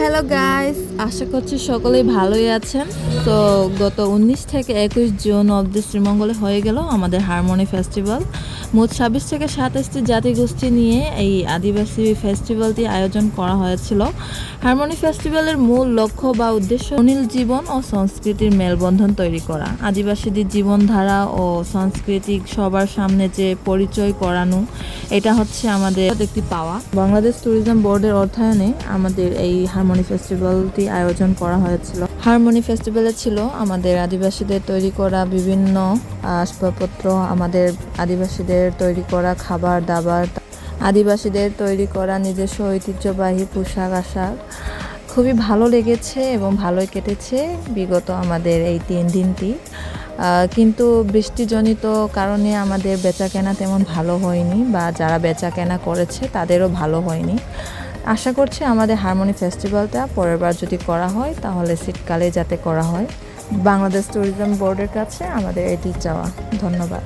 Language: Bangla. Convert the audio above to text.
হ্যালো গাইস, আশা করছি সকলেই ভালোই আছেন। তো গত 19 থেকে 21 জুন অবধি শ্রীমঙ্গলে হয়ে গেল আমাদের হারমোনি ফেস্টিভ্যাল। মোট 26 থেকে 27টি জাতিগোষ্ঠী নিয়ে এই আদিবাসী ফেস্টিভ্যালটি আয়োজন করা হয়েছিল। হারমোনি ফেস্টিভ্যালের মূল লক্ষ্য বা উদ্দেশ্য অনিল জীবন ও সংস্কৃতির মেলবন্ধন তৈরি করা, আদিবাসীদের জীবনধারা ও সাংস্কৃতিক সবার সামনে যে পরিচয় করানো, এটা হচ্ছে আমাদের একটি পাওয়া। বাংলাদেশ ট্যুরিজম বোর্ডের অর্থায়নে আমাদের এই হারমোনি ফেস্টিভ্যালটি আয়োজন করা হয়েছিল। হারমোনি ফেস্টিভ্যালে ছিল আমাদের আদিবাসীদের তৈরি করা বিভিন্ন আসবাবপত্র, আমাদের আদিবাসীদের তৈরি করা খাবার দাবার, আদিবাসীদের তৈরি করা নিজস্ব ঐতিহ্যবাহী পোশাক আশাক। খুবই ভালো লেগেছে এবং ভালোই কেটেছে বিগত আমাদের এই 3 দিনটি। কিন্তু বৃষ্টিজনিত কারণে আমাদের বেচাকেনা তেমন ভালো হয়নি, বা যারা বেচাকেনা করেছে তাদেরও ভালো হয়নি। আশা করছি আমাদের হারমোনি ফেস্টিভ্যালটা পরের বার যদি করা হয় তাহলে শীতকালে যাতে করা হয়। বাংলাদেশ ট্যুরিজম বোর্ডের কাছে আমাদের এটি চাওয়া। ধন্যবাদ।